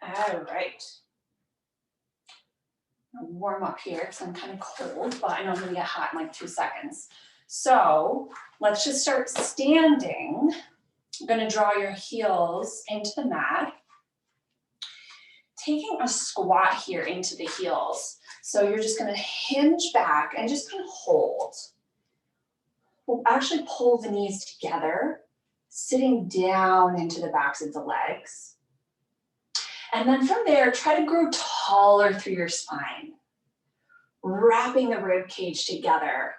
All right. I'll warm up here because I'm kind of cold, but I know I'm gonna get hot in like 2 seconds. So let's just start standing. I'm gonna draw your heels into the mat. Taking a squat here into the heels. So you're just gonna hinge back and just kind of hold. We'll actually pull the knees together, sitting down into the backs of the legs. And then from there, try to grow taller through your spine, wrapping the rib cage together,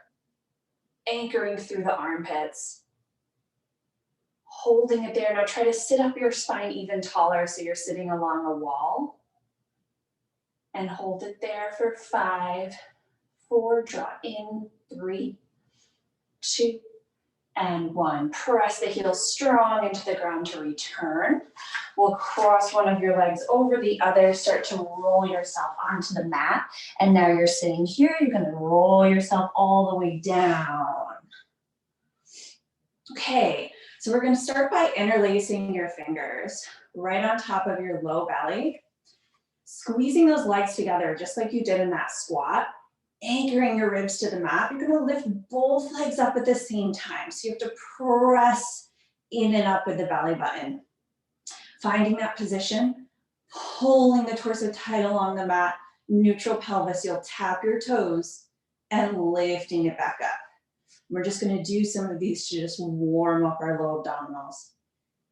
anchoring through the armpits, holding it there. Now try to sit up your spine even taller so you're sitting along a wall. And hold it there for 5, 4, draw in, 3, 2, and 1. Press the heels strong into the ground to return. We'll cross one of your legs over the other, start to roll yourself onto the mat. And now you're sitting here, you're gonna roll yourself all the way down. Okay, so we're gonna start by interlacing your fingers right on top of your low belly, squeezing those legs together just like you did in that squat. Anchoring your ribs to the mat. You're gonna lift both legs up at the same time. So you have to press in and up with the belly button. Finding that position, pulling the torso tight along the mat, neutral pelvis. You'll tap your toes and lifting it back up. We're just gonna do some of these to just warm up our low abdominals.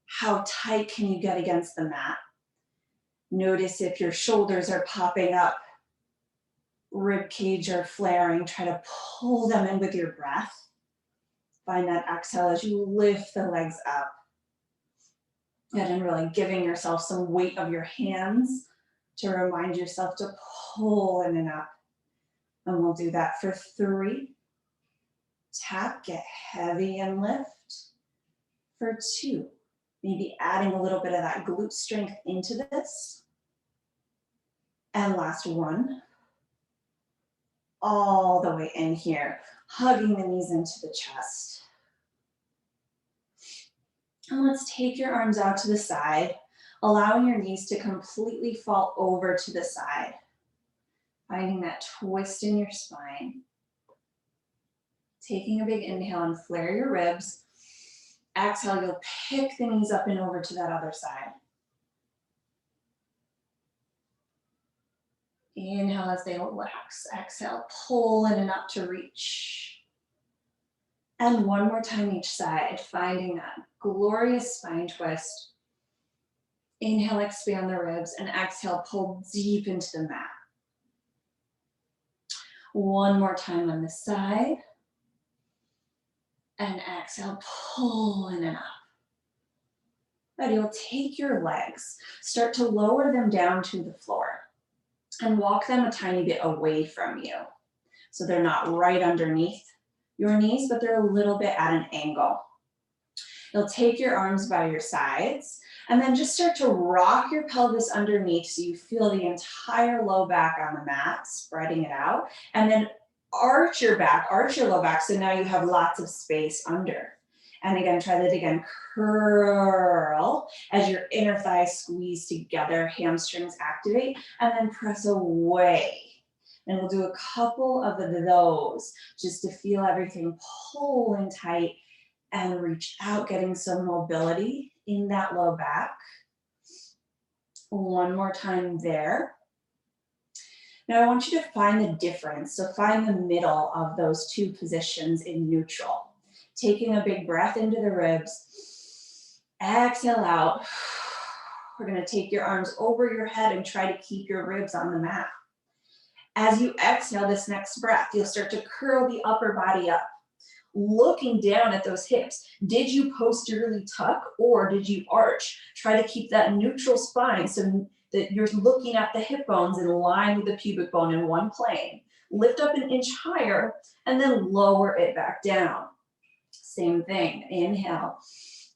How tight can you get against the mat? Notice if your shoulders are popping up, rib cage are flaring, try to pull them in with your breath. Find that exhale as you lift the legs up. And then really giving yourself some weight of your hands to remind yourself to pull in and up. And we'll do that for 3. Tap, get heavy and lift. For 2, maybe adding a little bit of that glute strength into this. And last 1. All the way in here, hugging the knees into the chest. And let's take your arms out to the side, allowing your knees to completely fall over to the side. Finding that twist in your spine. Taking a big inhale and flare your ribs. Exhale, you'll pick the knees up and over to that other side. Inhale as they relax. Exhale, pull in and up to reach. And one more time each side, finding that glorious spine twist. Inhale, expand the ribs, and exhale, pull deep into the mat. One more time on this side. And exhale, pull in and up. But you'll take your legs, start to lower them down to the floor. And walk them a tiny bit away from you. So they're not right underneath your knees, but they're a little bit at an angle. You'll take your arms by your sides and then just start to rock your pelvis underneath so you feel the entire low back on the mat, spreading it out. And then arch your back, arch your low back, so now you have lots of space under. And again, try that again. Curl as your inner thighs squeeze together, hamstrings activate, and then press away. And we'll do a couple of those just to feel everything pulling tight and reach out, getting some mobility in that low back. One more time there. Now I want you to find the difference. So find the middle of those 2 positions in neutral. Taking a big breath into the ribs. Exhale out. We're gonna take your arms over your head and try to keep your ribs on the mat. As you exhale this next breath, you'll start to curl the upper body up, looking down at those hips. Did you posteriorly tuck or did you arch? Try to keep that neutral spine so that you're looking at the hip bones in line with the pubic bone in one plane. Lift up an inch higher and then lower it back down. Same thing, inhale.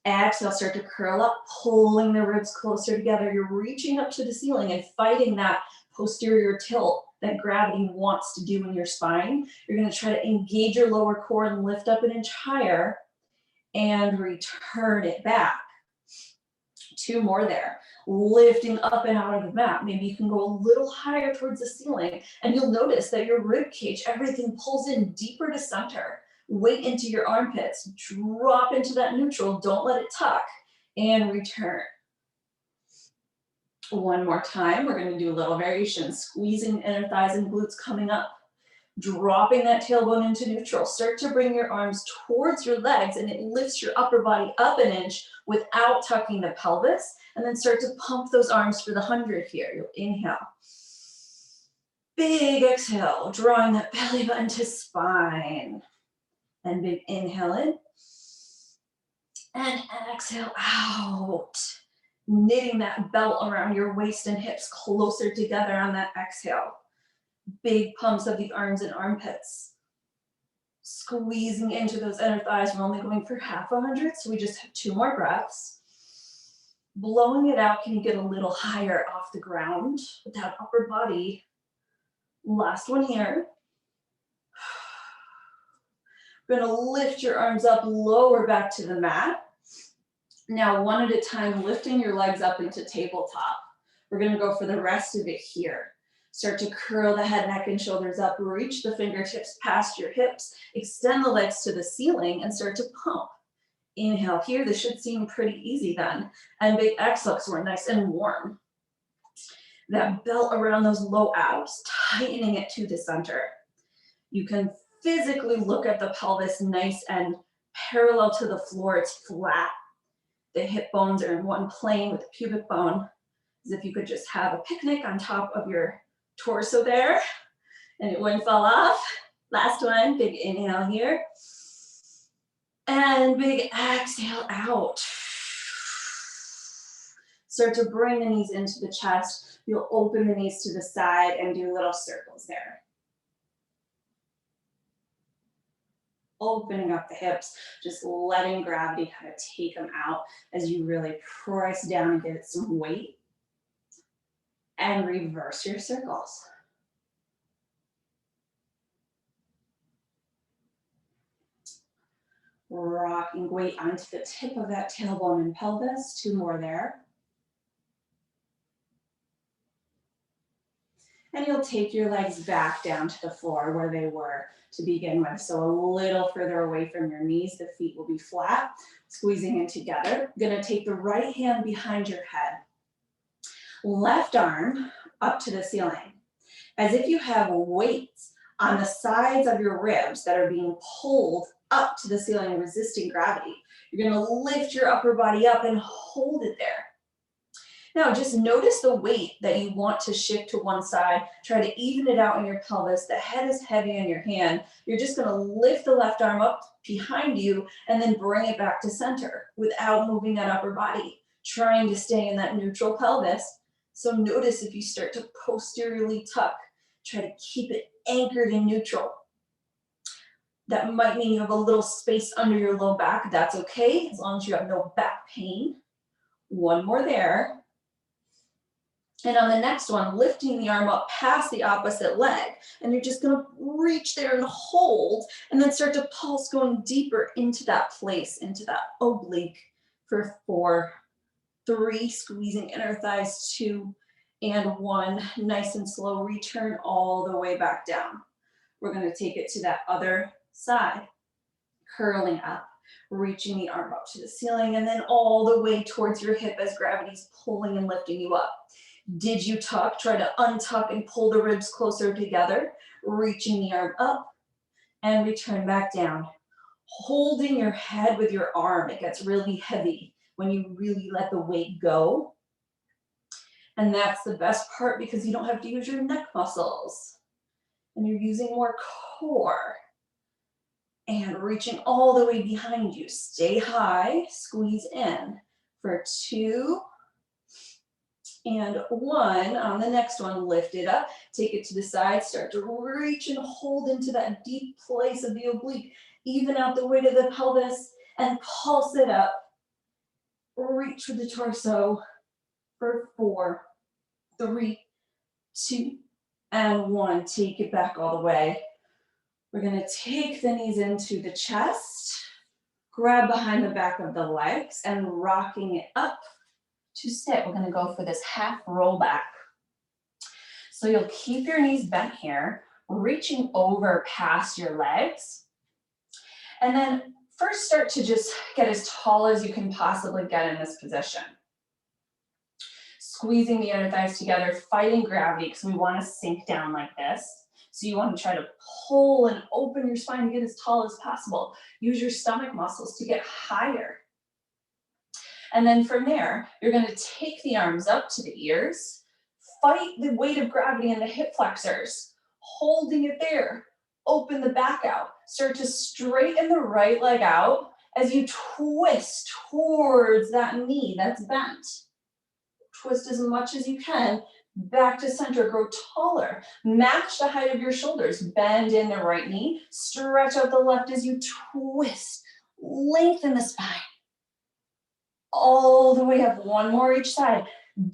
Exhale, start to curl up, pulling the ribs closer together. You're reaching up to the ceiling and fighting that posterior tilt that gravity wants to do in your spine. You're gonna try to engage your lower core and lift up an inch higher and return it back. 2 more there. Lifting up and out of the mat. Maybe you can go a little higher towards the ceiling, and you'll notice that your rib cage, everything pulls in deeper to center. Weight into your armpits. Drop into that neutral. Don't let it tuck. And return. One more time. We're going to do a little variation. Squeezing inner thighs and glutes coming up. Dropping that tailbone into neutral. Start to bring your arms towards your legs, and it lifts your upper body up an inch without tucking the pelvis. And then start to pump those arms for the 100 here. You'll inhale. Big exhale, drawing that belly button to spine. And big inhale in. And exhale out. Knitting that belt around your waist and hips closer together on that exhale. Big pumps of the arms and armpits. Squeezing into those inner thighs. We're only going for half 100, so we just have 2 more breaths. Blowing it out, can you get a little higher off the ground with that upper body? Last one here. We're gonna lift your arms up, lower back to the mat. Now, one at a time, lifting your legs up into tabletop. We're gonna go for the rest of it here. Start to curl the head, neck, and shoulders up. Reach the fingertips past your hips. Extend the legs to the ceiling and start to pump. Inhale here. This should seem pretty easy then. And big exhale, so we're nice and warm. That belt around those low abs, tightening it to the center. You can physically look at the pelvis nice and parallel to the floor. It's flat. The hip bones are in one plane with the pubic bone, as if you could just have a picnic on top of your torso there, and it wouldn't fall off. Last one, big inhale here. And big exhale out. Start to bring the knees into the chest. You'll open the knees to the side and do little circles there. Opening up the hips, just letting gravity kind of take them out as you really press down and give it some weight. And reverse your circles. Rocking weight onto the tip of that tailbone and pelvis. 2 more there. And you'll take your legs back down to the floor where they were to begin with. So a little further away from your knees, the feet will be flat, squeezing in together. Gonna take the right hand behind your head. Left arm up to the ceiling, as if you have weights on the sides of your ribs that are being pulled up to the ceiling, resisting gravity. You're gonna lift your upper body up and hold it there. Now just notice the weight that you want to shift to one side. Try to even it out in your pelvis. The head is heavy in your hand. You're just gonna lift the left arm up behind you and then bring it back to center without moving that upper body, trying to stay in that neutral pelvis. So notice if you start to posteriorly tuck, try to keep it anchored in neutral. That might mean you have a little space under your low back. That's okay, as long as you have no back pain. One more there. And on the next one, lifting the arm up past the opposite leg. And you're just gonna reach there and hold, and then start to pulse going deeper into that place, into that oblique for 4, 3, squeezing inner thighs, 2, and 1. Nice and slow, return all the way back down. We're gonna take it to that other side, curling up, reaching the arm up to the ceiling, and then all the way towards your hip as gravity's pulling and lifting you up. Did you tuck? Try to untuck and pull the ribs closer together, reaching the arm up and return back down. Holding your head with your arm, it gets really heavy when you really let the weight go. And that's the best part because you don't have to use your neck muscles and you're using more core. And reaching all the way behind you. Stay high, squeeze in for 2 and 1. On the next one, lift it up, take it to the side, start to reach and hold into that deep place of the oblique. Even out the weight of the pelvis and pulse it up. Reach for the torso for 4, 3, 2, and 1. Take it back all the way. We're gonna take the knees into the chest, grab behind the back of the legs and rocking it up to sit, we're gonna go for this half roll back. So you'll keep your knees bent here, reaching over past your legs. And then first start to just get as tall as you can possibly get in this position. Squeezing the inner thighs together, fighting gravity because we want to sink down like this. So you want to try to pull and open your spine to get as tall as possible. Use your stomach muscles to get higher. And then from there, you're going to take the arms up to the ears, fight the weight of gravity in the hip flexors, holding it there. Open the back out. Start to straighten the right leg out as you twist towards that knee that's bent. Twist as much as you can. Back to center, grow taller. Match the height of your shoulders. Bend in the right knee. Stretch out the left as you twist. Lengthen the spine. All the way up. One more each side.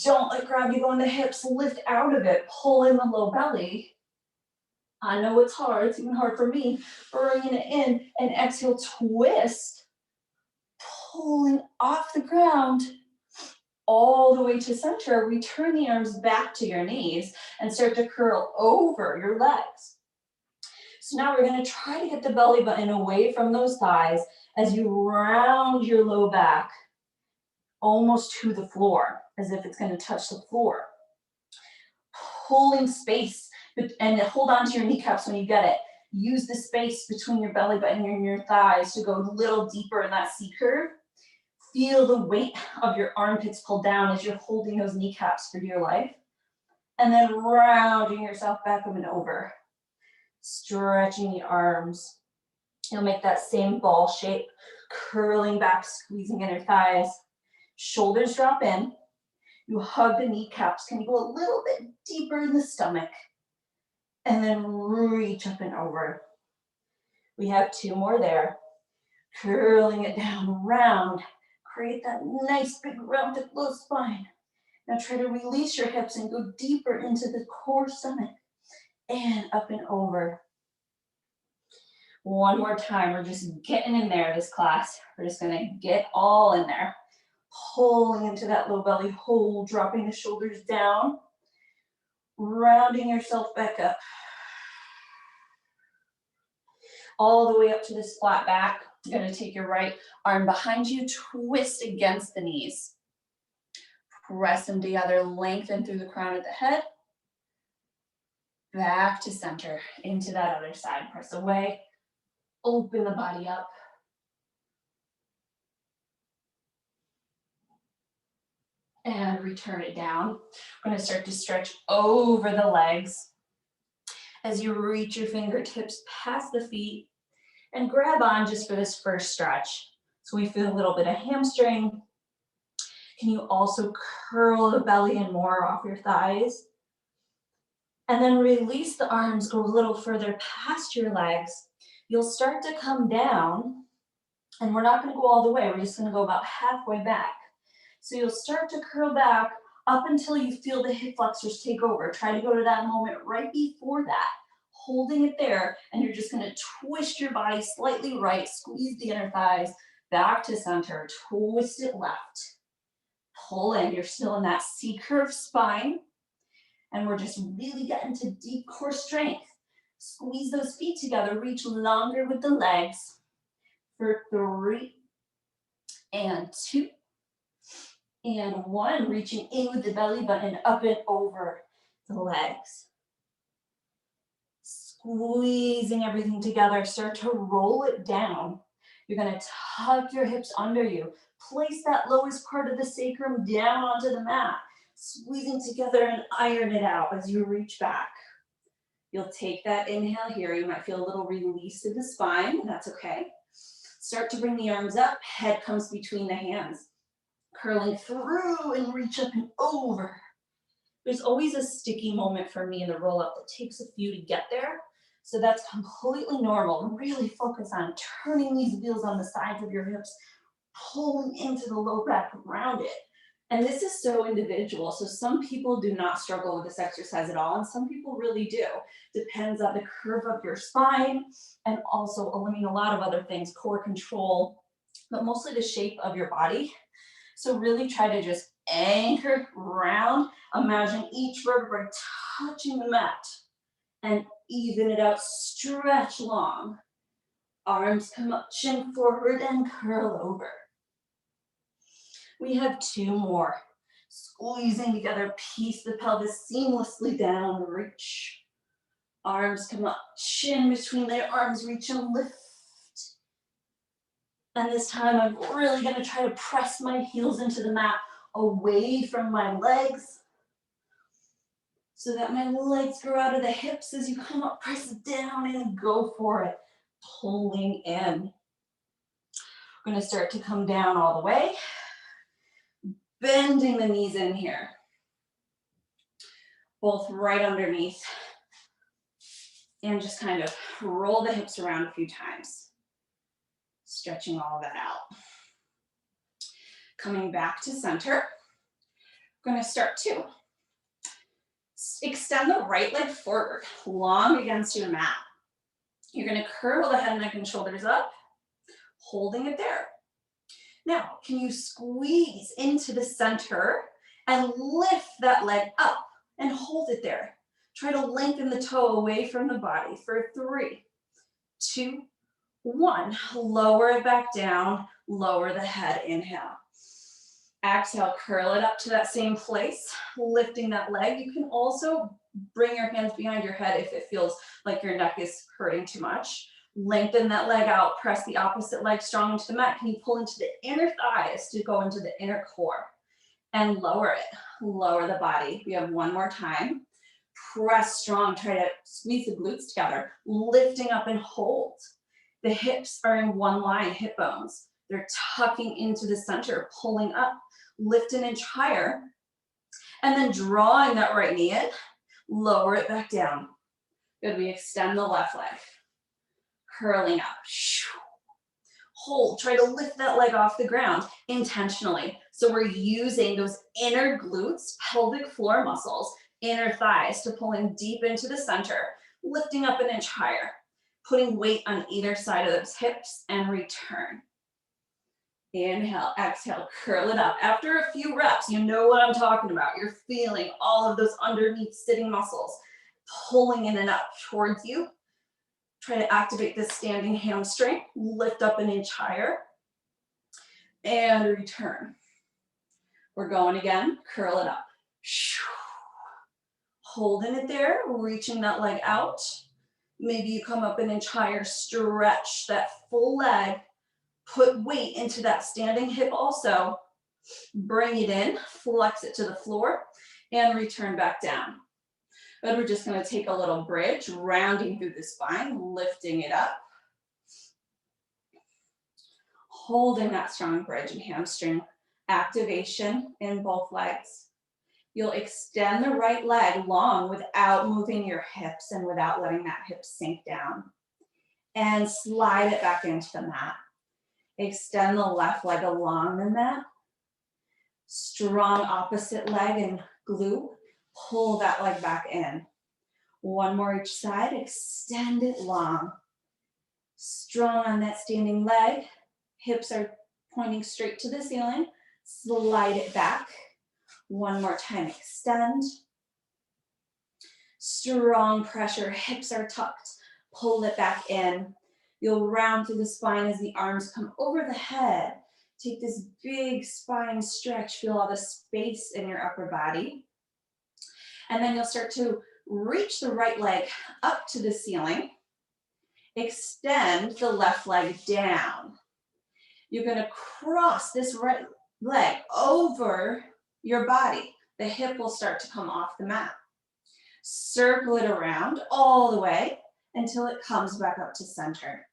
Don't let gravity go in the hips. Lift out of it. Pull in the low belly. I know it's hard. It's even hard for me. Bringing it in and exhale, twist. Pulling off the ground all the way to center. Return the arms back to your knees and start to curl over your legs. So now we're going to try to get the belly button away from those thighs as you round your low back almost to the floor, as if it's going to touch the floor. Pulling space and hold on to your kneecaps when you get it. Use the space between your belly button and your thighs to go a little deeper in that C curve. Feel the weight of your armpits pull down as you're holding those kneecaps for dear life. And then rounding yourself back up and over. Stretching the arms. You'll make that same ball shape, curling back, squeezing inner thighs. Shoulders drop in. You hug the kneecaps. Can you go a little bit deeper in the stomach? And then reach up and over. We have two more there. Curling it down, round. Create that nice big rounded low spine. Now try to release your hips and go deeper into the core stomach. And up and over. One more time. We're just getting in there this class. We're just going to get all in there. Pulling into that low belly hold, dropping the shoulders down. Rounding yourself back up. All the way up to this flat back. You're going to take your right arm behind you, twist against the knees. Press them together, lengthen through the crown of the head. Back to center, into that other side. Press away, open the body up. And return it down. We're going to start to stretch over the legs as you reach your fingertips past the feet and grab on just for this first stretch. So we feel a little bit of hamstring. Can you also curl the belly in more off your thighs? And then release the arms, go a little further past your legs. You'll start to come down, and we're not going to go all the way. We're just going to go about halfway back. So you'll start to curl back up until you feel the hip flexors take over. Try to go to that moment right before that, holding it there, and you're just going to twist your body slightly right, squeeze the inner thighs, back to center, twist it left. Pull in, you're still in that C-curve spine, and we're just really getting to deep core strength. Squeeze those feet together, reach longer with the legs for 3 and 2 and 1, reaching in with the belly button up and over the legs. Squeezing everything together, start to roll it down. You're going to tuck your hips under you. Place that lowest part of the sacrum down onto the mat. Squeezing together and iron it out as you reach back. You'll take that inhale here. You might feel a little release in the spine, and that's okay. Start to bring the arms up. Head comes between the hands. Curling through and reach up and over. There's always a sticky moment for me in the roll up that takes a few to get there. So that's completely normal. Really focus on turning these wheels on the sides of your hips, pulling into the low back around it. And this is so individual. So some people do not struggle with this exercise at all, and some people really do. Depends on the curve of your spine and also, I mean, a lot of other things, core control, but mostly the shape of your body. So really try to just anchor round. Imagine each vertebrae touching the mat and even it out, stretch long. Arms come up, chin forward and curl over. We have 2 more. Squeezing together, piece the pelvis seamlessly down, reach. Arms come up, chin between their arms, reach and lift. And this time I'm really gonna try to press my heels into the mat away from my legs so that my legs grow out of the hips. As you come up, press it down and go for it. Pulling in. We're gonna start to come down all the way. Bending the knees in here. Both right underneath. And just kind of roll the hips around a few times. Stretching all of that out. Coming back to center. We're gonna start 2. Extend the right leg forward, long against your mat. You're gonna curl the head, neck, and shoulders up, holding it there. Now, can you squeeze into the center and lift that leg up and hold it there? Try to lengthen the toe away from the body for 3, 2, 1. Lower it back down, lower the head, inhale. Exhale, curl it up to that same place, lifting that leg. You can also bring your hands behind your head if it feels like your neck is hurting too much. Lengthen that leg out, press the opposite leg strong into the mat. Can you pull into the inner thighs to go into the inner core? And lower it, lower the body. We have 1 more time. Press strong, try to squeeze the glutes together, lifting up and hold. The hips are in one line, hip bones. They're tucking into the center, pulling up, lift an inch higher, and then drawing that right knee in, lower it back down. Good, we extend the left leg, curling up. Hold, try to lift that leg off the ground intentionally. So we're using those inner glutes, pelvic floor muscles, inner thighs to pull in deep into the center, lifting up an inch higher, putting weight on either side of those hips and return. Inhale, exhale, curl it up. After a few reps, you know what I'm talking about. You're feeling all of those underneath sitting muscles pulling in and up towards you. Try to activate this standing hamstring. Lift up an inch higher and return. We're going again. Curl it up. Holding it there, reaching that leg out. Maybe you come up an inch higher, stretch that full leg. Put weight into that standing hip also. Bring it in, flex it to the floor, and return back down. But we're just gonna take a little bridge, rounding through the spine, lifting it up. Holding that strong bridge and hamstring activation in both legs. You'll extend the right leg long without moving your hips and without letting that hip sink down. And slide it back into the mat. Extend the left leg along the mat. Strong opposite leg and glute. Pull that leg back in. 1 more each side. Extend it long. Strong on that standing leg. Hips are pointing straight to the ceiling. Slide it back. 1 more time. Extend. Strong pressure. Hips are tucked. Pull it back in. You'll round through the spine as the arms come over the head. Take this big spine stretch. Feel all the space in your upper body. And then you'll start to reach the right leg up to the ceiling. Extend the left leg down. You're going to cross this right leg over your body. The hip will start to come off the mat. Circle it around all the way until it comes back up to center.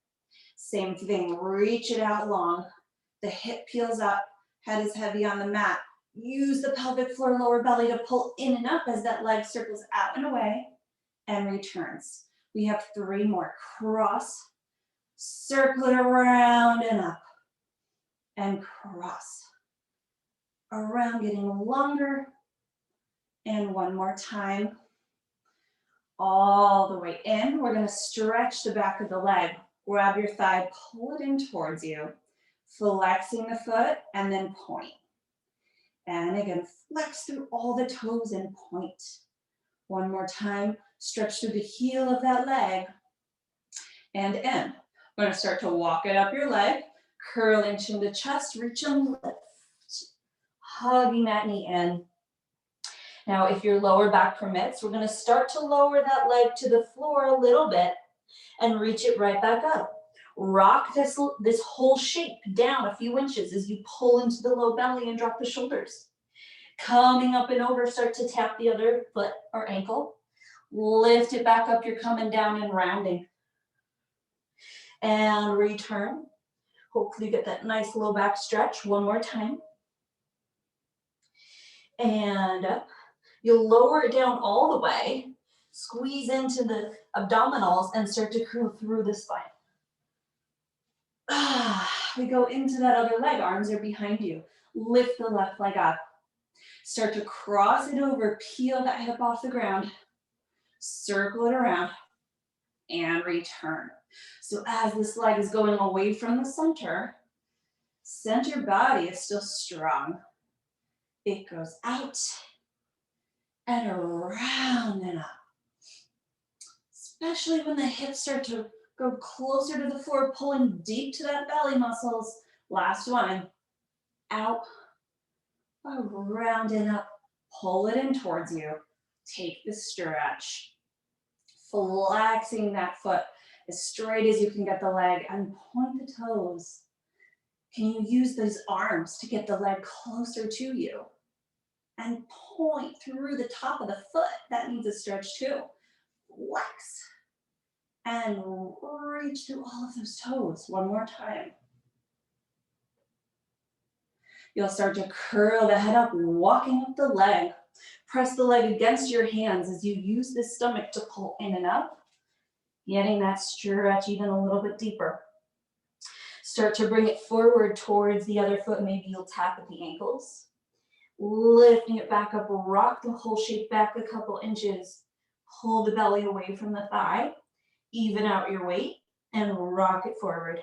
Same thing, reach it out long. The hip peels up, head is heavy on the mat. Use the pelvic floor, lower belly to pull in and up as that leg circles out and away and returns. We have 3 more. Cross, circle it around and up, and cross. Around, getting longer, and 1 more time. All the way in. We're gonna stretch the back of the leg. Grab your thigh, pull it in towards you, flexing the foot, and then point. And again, flex through all the toes and point. One more time, stretch through the heel of that leg and in. We're gonna start to walk it up your leg, curl into the chest, reach and lift. Hugging that knee in. Now, if your lower back permits, we're gonna start to lower that leg to the floor a little bit and reach it right back up. Rock this whole shape down a few inches as you pull into the low belly and drop the shoulders. Coming up and over, start to tap the other foot or ankle. Lift it back up, you're coming down and rounding. And return. Hopefully you get that nice low back stretch. One more time. And up. You'll lower it down all the way. Squeeze into the abdominals and start to curl through the spine. We go into that other leg. Arms are behind you. Lift the left leg up. Start to cross it over. Peel that hip off the ground. Circle it around. And return. So as this leg is going away from the center body is still strong. It goes out and around and up. Especially when the hips start to go closer to the floor, pulling deep to that belly muscles. Last one. Out, around and up. Pull it in towards you. Take the stretch. Flexing that foot as straight as you can get the leg and point the toes. Can you use those arms to get the leg closer to you? And point through the top of the foot. That needs a stretch too. Flex. And reach through all of those toes. One more time. You'll start to curl the head up, walking up the leg. Press the leg against your hands as you use the stomach to pull in and up. Getting that stretch even a little bit deeper. Start to bring it forward towards the other foot. Maybe you'll tap at the ankles. Lifting it back up, rock the whole shape back a couple inches. Pull the belly away from the thigh. Even out your weight and rock it forward.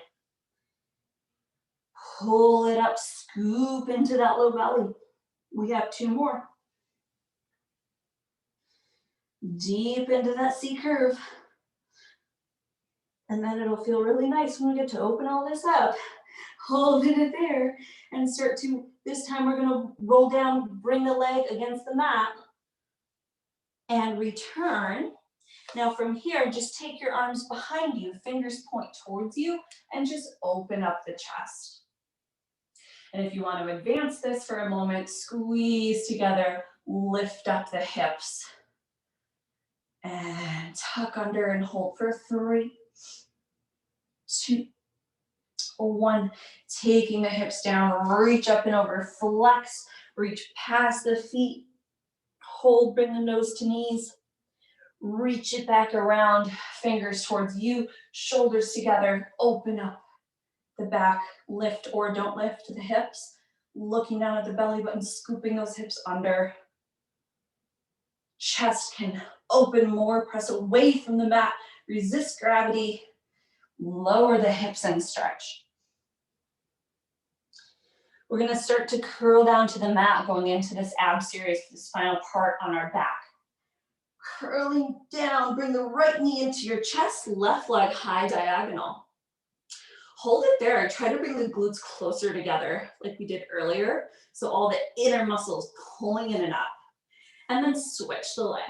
Pull it up, scoop into that low belly. We have two more. Deep into that C curve. And then it'll feel really nice when we get to open all this up. Holding it there and start to, this time we're gonna roll down, bring the leg against the mat and return. Now from here, just take your arms behind you, fingers point towards you, and just open up the chest. And if you want to advance this for a moment, squeeze together, lift up the hips. And tuck under and hold for 3, 2, 1. Taking the hips down, reach up and over, flex, reach past the feet. Hold, bring the nose to knees. Reach it back around, fingers towards you, shoulders together, open up the back, lift or don't lift the hips, looking down at the belly button, scooping those hips under. Chest can open more, press away from the mat, resist gravity, lower the hips and stretch. We're gonna start to curl down to the mat going into this ab series, this final part on our back. Curling down, bring the right knee into your chest, left leg high diagonal. Hold it there, try to bring the glutes closer together like we did earlier. So all the inner muscles pulling in and up. And then switch the leg.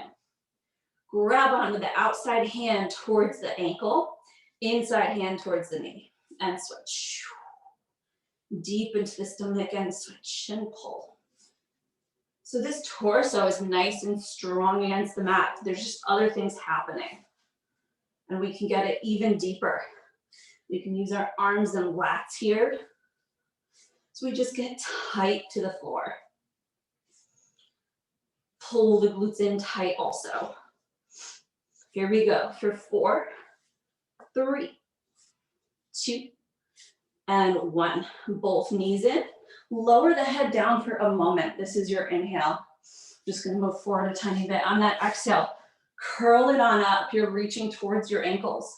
Grab onto the outside hand towards the ankle, inside hand towards the knee, and switch. Deep into the stomach and switch and pull. So this torso is nice and strong against the mat. There's just other things happening. And we can get it even deeper. We can use our arms and lats here. So we just get tight to the floor. Pull the glutes in tight also. Here we go for 4, 3, 2, and 1. Both knees in. Lower the head down for a moment. This is your inhale. Just gonna move forward a tiny bit. On that exhale, curl it on up. You're reaching towards your ankles.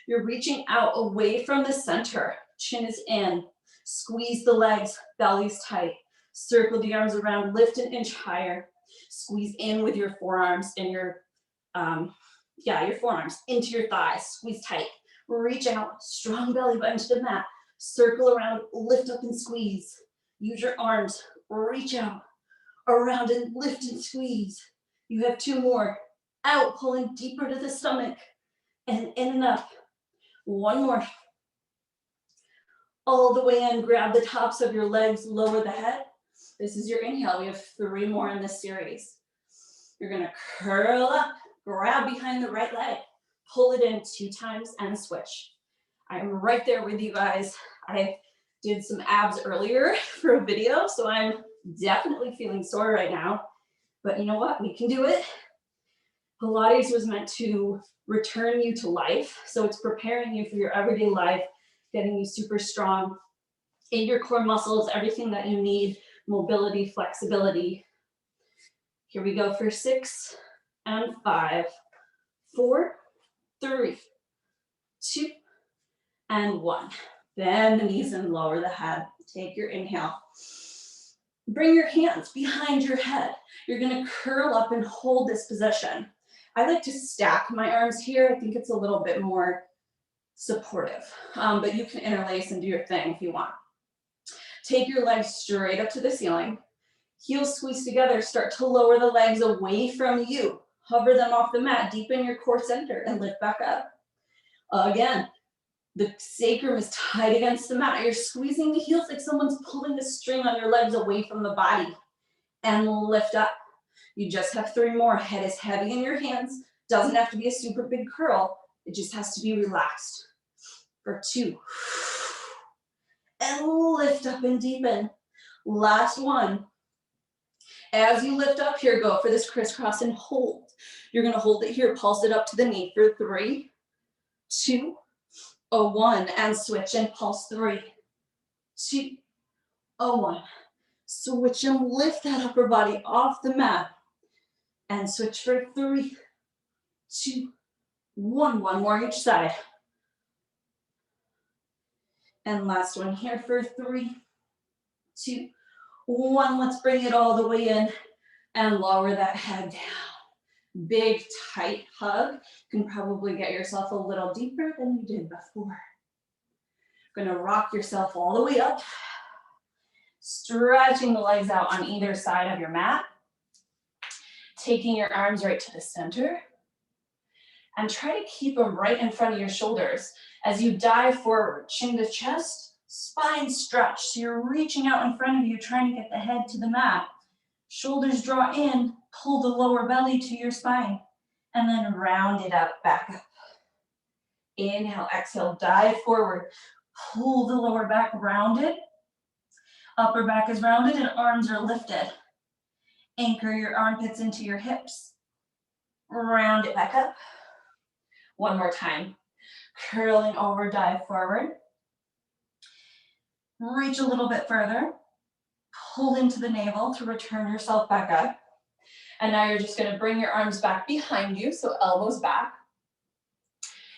You're reaching out away from the center. Chin is in. Squeeze the legs, belly's tight. Circle the arms around, lift an inch higher. Squeeze in with your forearms and your forearms into your thighs. Squeeze tight. Reach out, strong belly button to the mat. Circle around, lift up and squeeze. Use your arms, reach out, around and lift and squeeze. You have two more. Out, pulling deeper to the stomach, and in and up. One more. All the way in, grab the tops of your legs, lower the head. This is your inhale. We have 3 more in this series. You're gonna curl up, grab behind the right leg, pull it in 2 times and switch. I'm right there with you guys. I did some abs earlier for a video, so I'm definitely feeling sore right now. But you know what? We can do it. Pilates was meant to return you to life. So it's preparing you for your everyday life, getting you super strong in your core muscles, everything that you need, mobility, flexibility. Here we go for 6 and 5, 4, 3, 2, and 1. Bend the knees and lower the head. Take your inhale. Bring your hands behind your head. You're gonna curl up and hold this position. I like to stack my arms here. I think it's a little bit more supportive, but you can interlace and do your thing if you want. Take your legs straight up to the ceiling. Heels squeeze together. Start to lower the legs away from you. Hover them off the mat. Deepen your core center and lift back up. Again, the sacrum is tight against the mat. You're squeezing the heels like someone's pulling the string on your legs away from the body. And lift up. You just have 3 more. Head is heavy in your hands. Doesn't have to be a super big curl. It just has to be relaxed. For 2. And lift up and deepen. Last one. As you lift up here, go for this crisscross and hold. You're gonna hold it here, pulse it up to the knee for 3, 2, 1, and switch and pulse 3, 2, 1. Switch and lift that upper body off the mat. And switch for 3, 2, 1. One more each side. And last one here for 3, 2, 1. Let's bring it all the way in and lower that head down. Big, tight hug. You can probably get yourself a little deeper than you did before. You're gonna rock yourself all the way up. Stretching the legs out on either side of your mat. Taking your arms right to the center. And try to keep them right in front of your shoulders. As you dive forward, chin to chest, spine stretch. So you're reaching out in front of you, trying to get the head to the mat. Shoulders draw in, pull the lower belly to your spine. And then round it up, back up. Inhale, exhale, dive forward. Pull the lower back rounded. Upper back is rounded and arms are lifted. Anchor your armpits into your hips. Round it back up. One more time. Curling over, dive forward. Reach a little bit further. Pull into the navel to return yourself back up. And now you're just gonna bring your arms back behind you, so elbows back.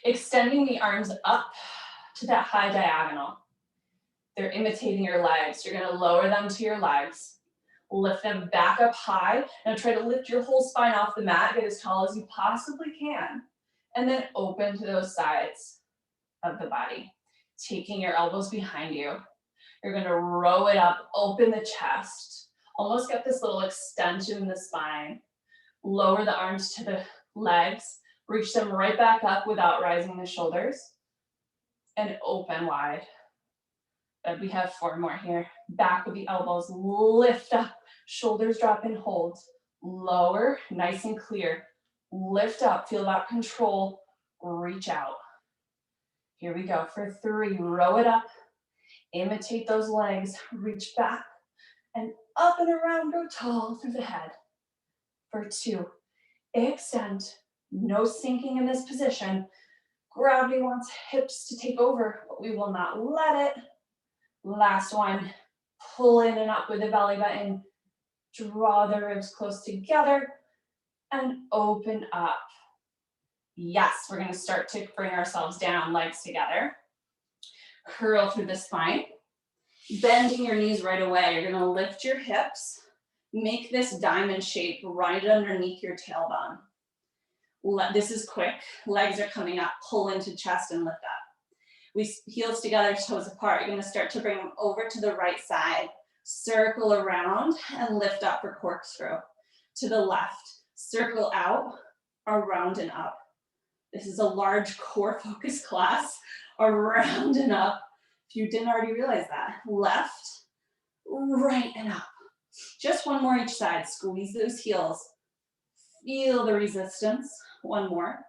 Extending the arms up to that high diagonal. They're imitating your legs. You're gonna lower them to your legs. Lift them back up high. Now try to lift your whole spine off the mat, get as tall as you possibly can. And then open to those sides of the body. Taking your elbows behind you. You're gonna row it up, open the chest. Almost get this little extension in the spine. Lower the arms to the legs. Reach them right back up without rising the shoulders. And open wide. And we have 4 more here. Back with the elbows, lift up. Shoulders drop and hold. Lower, nice and clear. Lift up, feel that control. Reach out. Here we go for 3, row it up. Imitate those legs, reach back. And up and around, go tall through the head. For 2, extend. No sinking in this position. Gravity wants hips to take over, but we will not let it. Last one, pull in and up with the belly button. Draw the ribs close together and open up. Yes, we're gonna start to bring ourselves down, legs together. Curl through the spine. Bending your knees right away. You're gonna lift your hips, make this diamond shape right underneath your tailbone. This is quick. Legs are coming up. Pull into chest and lift up. Heels together, toes apart. You're gonna start to bring them over to the right side. Circle around and lift up for corkscrew. To the left, circle out, around and up. This is a large core focus class, around and up. If you didn't already realize that. Left, right and up. Just one more each side. Squeeze those heels. Feel the resistance. One more.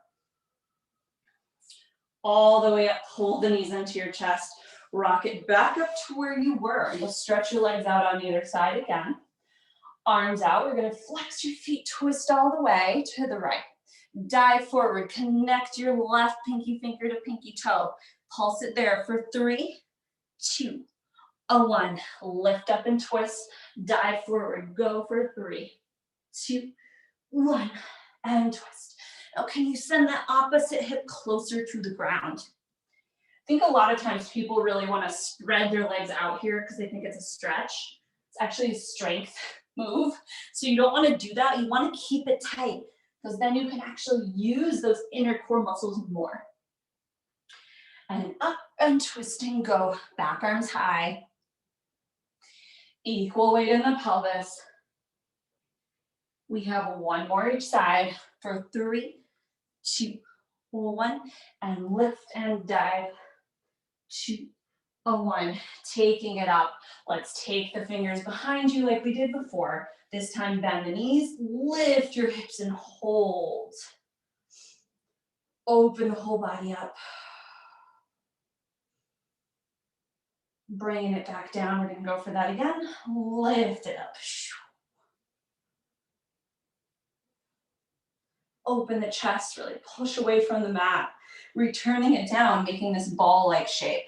All the way up, pull the knees into your chest. Rock it back up to where you were. You'll stretch your legs out on either side again. Arms out, we're gonna flex your feet, twist all the way to the right. Dive forward, connect your left pinky finger to pinky toe. Pulse it there for 3, 2, 1. Lift up and twist, dive forward, go for 3, 2, 1, and twist. Now can you send that opposite hip closer to the ground? I think a lot of times people really want to spread their legs out here because they think it's a stretch. It's actually a strength move. So you don't want to do that. You want to keep it tight because then you can actually use those inner core muscles more. And up and twisting, go. Back arms high. Equal weight in the pelvis. We have one more each side for 3, 2, 1. And lift and dive. 2, 1. Taking it up. Let's take the fingers behind you like we did before. This time bend the knees, lift your hips and hold. Open the whole body up. Bringing it back down, we're gonna go for that again. Lift it up. Open the chest, really push away from the mat. Returning it down, making this ball-like shape.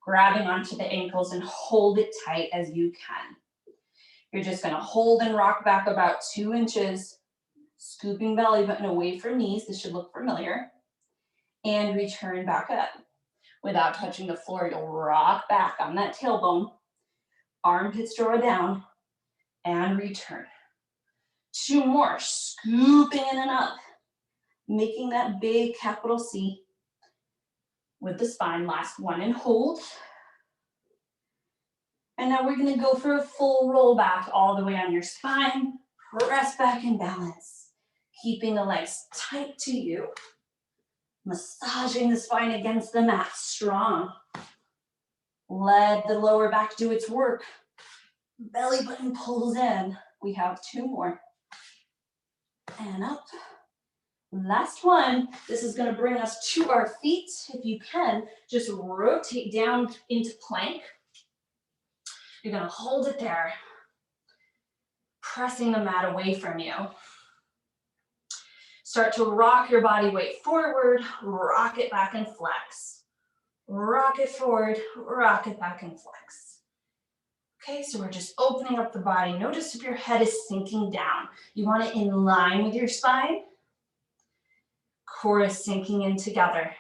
Grabbing onto the ankles and hold it tight as you can. You're just gonna hold and rock back about 2 inches, scooping belly button away from knees. This should look familiar. And return back up. Without touching the floor, you'll rock back on that tailbone. Armpits draw down and return. 2 more, scooping in and up. Making that big capital C with the spine. Last one and hold. And now we're gonna go for a full roll back all the way on your spine. Press back and balance. Keeping the legs tight to you. Massaging the spine against the mat, strong. Let the lower back do its work. Belly button pulls in. We have 2 more. And up. Last one. This is gonna bring us to our feet. If you can, just rotate down into plank. You're gonna hold it there. Pressing the mat away from you. Start to rock your body weight forward, rock it back and flex. Rock it forward, rock it back and flex. Okay, so we're just opening up the body. Notice if your head is sinking down. You want it in line with your spine. Core is sinking in together.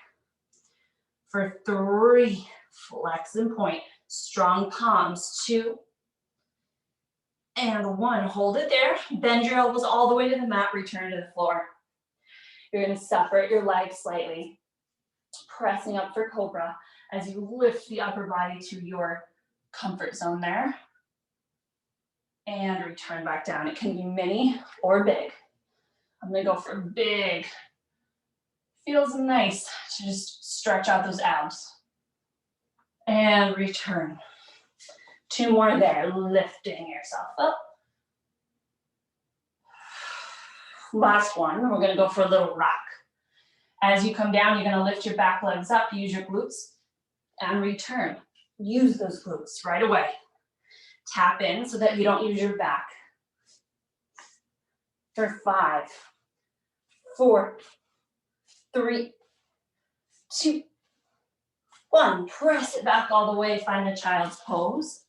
For 3, flex and point. Strong palms, 2, and 1. Hold it there. Bend your elbows all the way to the mat, return to the floor. You're gonna separate your legs slightly, pressing up for cobra as you lift the upper body to your comfort zone there. And return back down. It can be mini or big. I'm gonna go for big. Feels nice to just stretch out those abs. And return. 2 more there, lifting yourself up. Last one, we're gonna go for a little rock. As you come down, you're gonna lift your back legs up, use your glutes, and return. Use those glutes right away. Tap in so that you don't use your back. For 5, 4, 3, 2, 1. Press it back all the way, find a child's pose.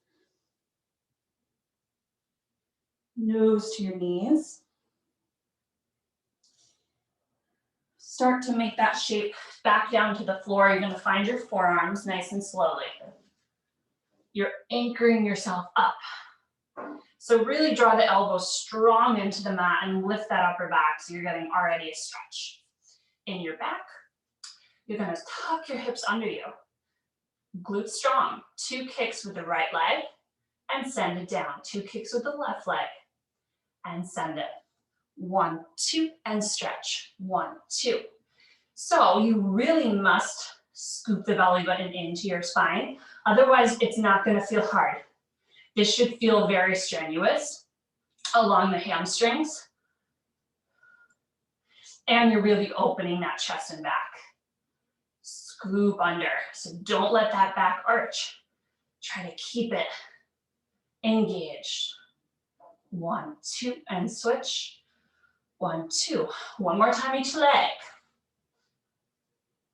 Nose to your knees. Start to make that shape back down to the floor. You're gonna find your forearms nice and slowly. You're anchoring yourself up. So really draw the elbows strong into the mat and lift that upper back so you're getting already a stretch in your back. You're gonna tuck your hips under you. Glutes strong. 2 kicks with the right leg and send it down. 2 kicks with the left leg and send it. 1, 2, and stretch. 1, 2. So you really must scoop the belly button into your spine. Otherwise, it's not gonna feel hard. This should feel very strenuous along the hamstrings. And you're really opening that chest and back. Scoop under. So don't let that back arch. Try to keep it engaged. 1, 2, and switch. 1, 2. One more time each leg.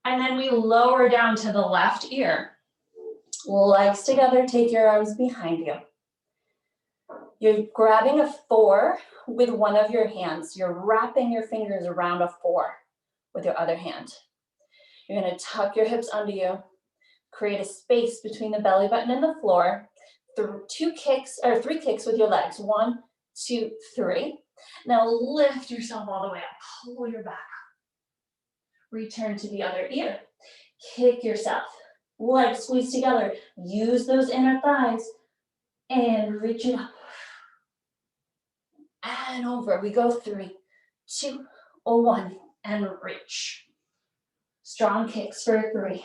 And then we lower down to the left ear. Legs together, take your arms behind you. You're grabbing a 4 with one of your hands. You're wrapping your fingers around a 4 with your other hand. You're gonna tuck your hips under you, create a space between the belly button and the floor. 3 kicks with your legs. 1, 2, 3. Now lift yourself all the way up. Pull your back up. Return to the other ear. Kick yourself. Legs squeeze together. Use those inner thighs and reach it up. And over. We go 3, 2, 1, and reach. Strong kicks for 3,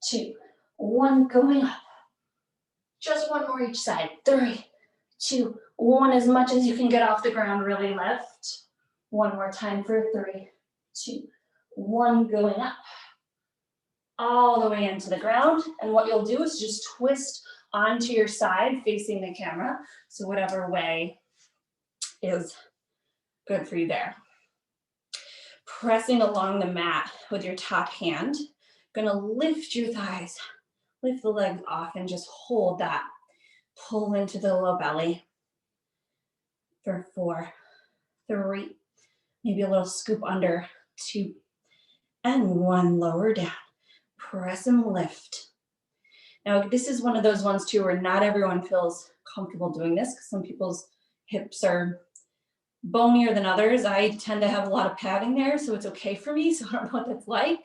2, 1, going up. Just one more each side. 3, 2, 1, as much as you can get off the ground, really lift. One more time for 3, 2, 1, going up. All the way into the ground. And what you'll do is just twist onto your side facing the camera. So whatever way is good for you there. Pressing along the mat with your top hand. Gonna lift your thighs, lift the legs off and just hold that. Pull into the low belly for 4, 3, maybe a little scoop under, 2, and 1, lower down. Press and lift. Now this is one of those ones too where not everyone feels comfortable doing this because some people's hips are bonier than others. I tend to have a lot of padding there, so it's okay for me, so I don't know what that's like.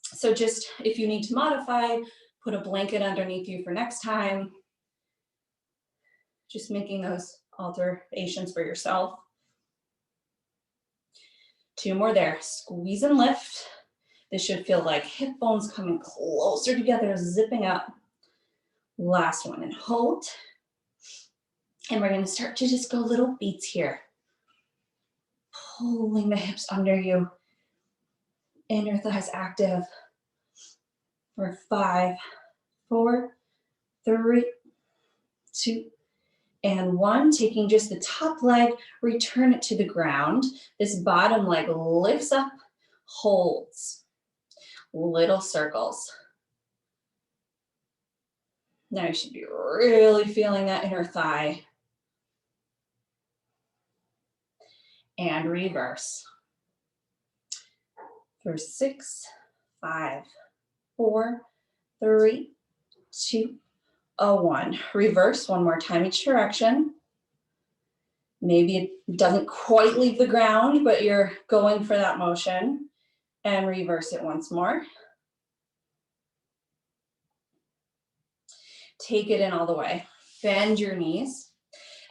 So just if you need to modify, put a blanket underneath you for next time. Just making those alterations for yourself. 2 more there. Squeeze and lift. This should feel like hip bones coming closer together, zipping up. Last one, and hold. And we're gonna start to just go little beats here. Pulling the hips under you. Inner thighs active. For 5, 4, 3, 2, and 1. Taking just the top leg, return it to the ground. This bottom leg lifts up, holds. Little circles. Now you should be really feeling that inner thigh. And reverse. For 6, 5, 4, 3, 2, 1. Reverse one more time each direction. Maybe it doesn't quite leave the ground, but you're going for that motion. And reverse it once more. Take it in all the way. Bend your knees.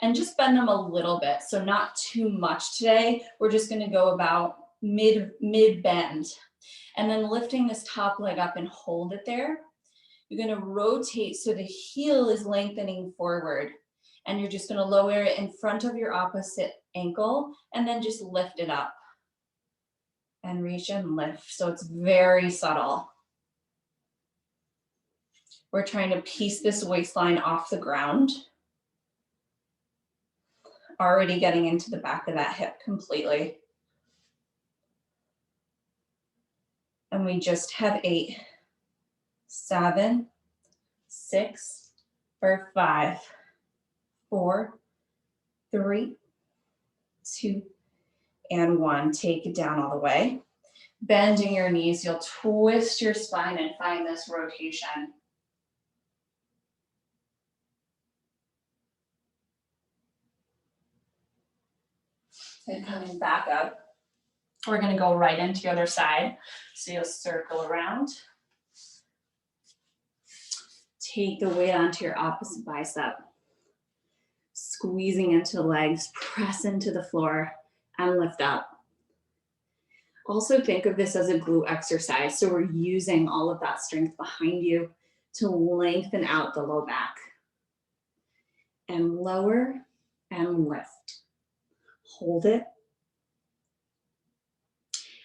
And just bend them a little bit, so not too much today. We're just gonna go about mid-bend. And then lifting this top leg up and hold it there. You're gonna rotate so the heel is lengthening forward. And you're just gonna lower it in front of your opposite ankle and then just lift it up. And reach and lift, so it's very subtle. We're trying to piece this waistline off the ground. Already getting into the back of that hip completely. And we just have 8, 7, 6, for 5, 4, 3, 2, and 1. Take it down all the way. Bending your knees, you'll twist your spine and find this rotation. And coming back up, we're gonna go right into the other side. So you'll circle around. Take the weight onto your opposite bicep. Squeezing into the legs, press into the floor, and lift up. Also think of this as a glute exercise. So we're using all of that strength behind you to lengthen out the low back. And lower and lift. Hold it.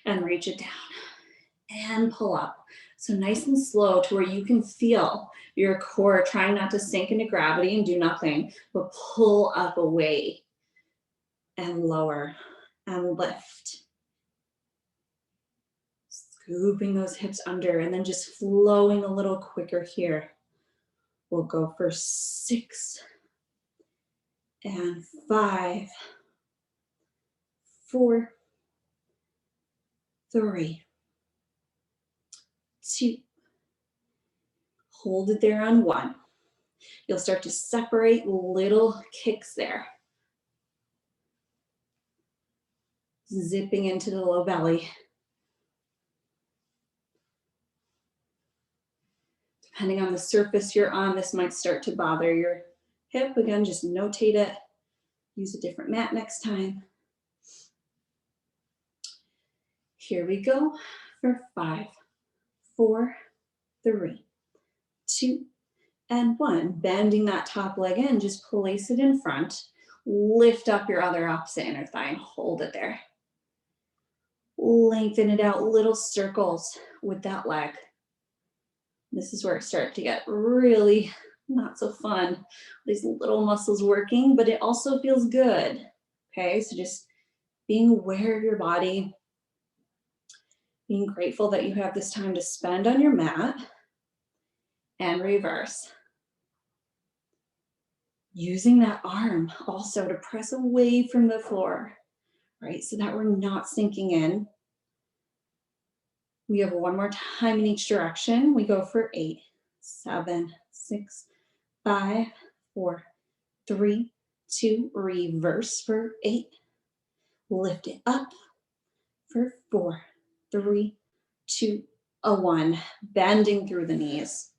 And reach it down. And pull up. So nice and slow to where you can feel your core trying not to sink into gravity and do nothing, but pull up away and lower and lift. Scooping those hips under and then just flowing a little quicker here. We'll go for 6 and 5, 4, 3, 2. Hold it there on 1. You'll start to separate little kicks there. Zipping into the low belly. Depending on the surface you're on, this might start to bother your hip. Again, just notate it. Use a different mat next time. Here we go for 5, 4, 3, 2, and 1. Bending that top leg in, just place it in front. Lift up your other opposite inner thigh and hold it there. Lengthen it out, little circles with that leg. This is where it starts to get really not so fun. These little muscles working, but it also feels good. Okay, so just being aware of your body, being grateful that you have this time to spend on your mat, and reverse. Using that arm also to press away from the floor, right? So that we're not sinking in. We have one more time in each direction. We go for 8, 7, 6, 5, 4, 3, 2, reverse for 8. Lift it up for 4, 3, 2, 1. Bending through the knees.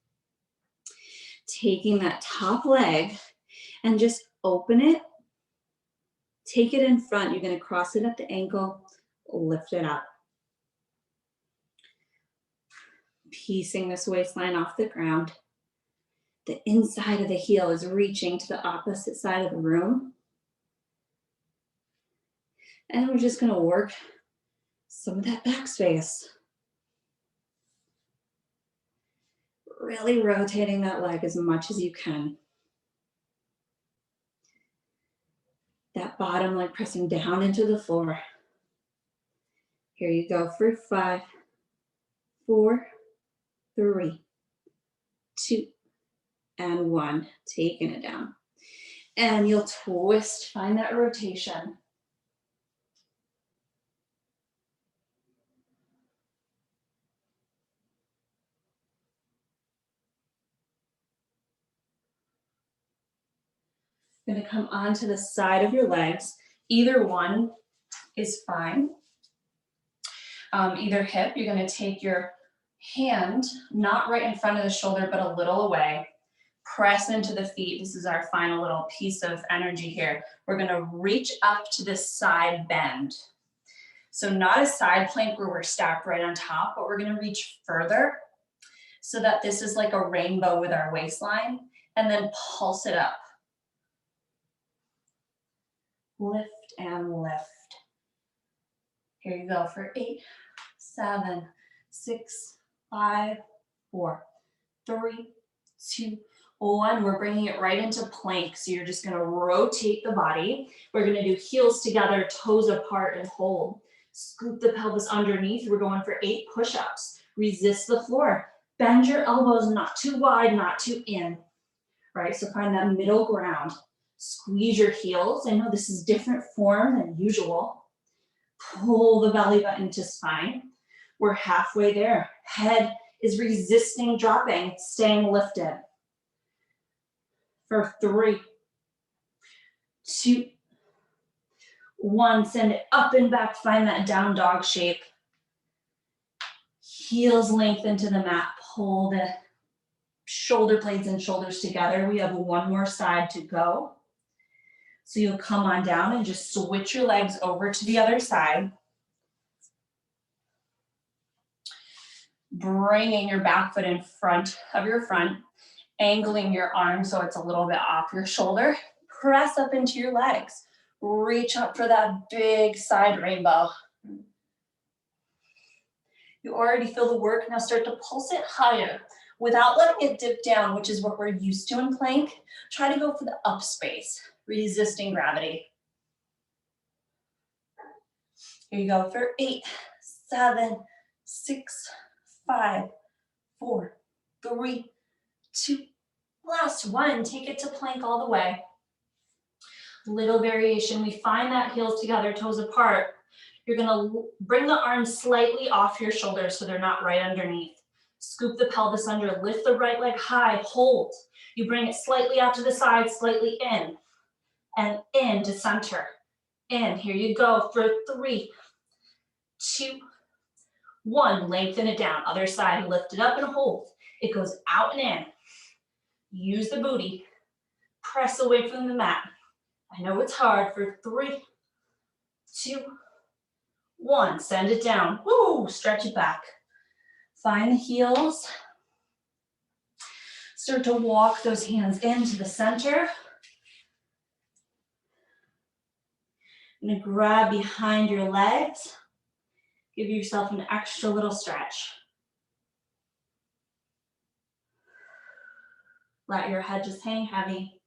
Taking that top leg and just open it. Take it in front. You're going to cross it at the ankle. Lift it up. Piecing this waistline off the ground. The inside of the heel is reaching to the opposite side of the room. And we're just going to work some of that back space. Really rotating that leg as much as you can. That bottom leg pressing down into the floor. Here you go for 5, 4, 3, 2, and 1. Taking it down. And you'll twist, find that rotation. Going to come onto the side of your legs. Either one is fine. Either hip, you're going to take your hand, not right in front of the shoulder, but a little away. Press into the feet. This is our final little piece of energy here. We're going to reach up to this side bend. So not a side plank where we're stacked right on top, but we're going to reach further so that this is like a rainbow with our waistline, and then pulse it up. Lift and lift. Here you go for 8, 7, 6, 5, 4, 3, 2, 1. We're bringing it right into plank. So you're just going to rotate the body. We're going to do heels together, toes apart, and hold. Scoop the pelvis underneath. We're going for 8 push-ups. Resist the floor. Bend your elbows not too wide, not too in. Right? So find that middle ground. Squeeze your heels. I know this is different form than usual. Pull the belly button to spine. We're halfway there. Head is resisting dropping, staying lifted. For 3, 2, 1, send it up and back, find that down dog shape. Heels lengthen to the mat, pull the shoulder blades and shoulders together. We have one more side to go. So you'll come on down and just switch your legs over to the other side. Bringing your back foot in front of your front, angling your arm so it's a little bit off your shoulder. Press up into your legs. Reach up for that big side rainbow. You already feel the work. Now start to pulse it higher without letting it dip down, which is what we're used to in plank. Try to go for the up space, resisting gravity. Here you go for 8, 7, 6, 5, 4, 3, 2, last one. Take it to plank all the way. Little variation. We find that heels together, toes apart. You're gonna bring the arms slightly off your shoulders so they're not right underneath. Scoop the pelvis under, lift the right leg high, hold. You bring it slightly out to the side, slightly in, and in to center. In, here you go for 3, 2, 1. Lengthen it down, other side, lift it up and hold. It goes out and in. Use the booty, press away from the mat. I know it's hard for 3, 2, 1. Send it down. Woo, stretch it back. Find the heels. Start to walk those hands into the center. I'm gonna grab behind your legs. Give yourself an extra little stretch. Let your head just hang heavy.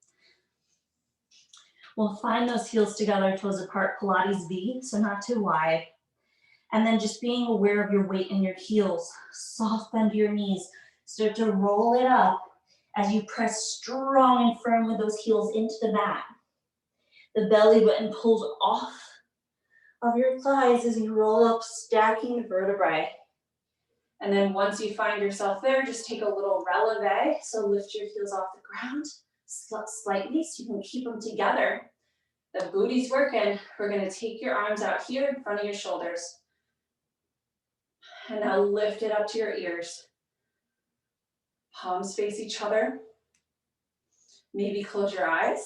We'll find those heels together, toes apart, Pilates V, so not too wide. And then just being aware of your weight in your heels. Soft bend your knees. Start to roll it up as you press strong and firm with those heels into the mat. The belly button pulls off of your thighs as you roll up, stacking the vertebrae. And then once you find yourself there, just take a little releve. So lift your heels off the ground slightly so you can keep them together. The booty's working. We're gonna take your arms out here in front of your shoulders. And now lift it up to your ears. Palms face each other. Maybe close your eyes.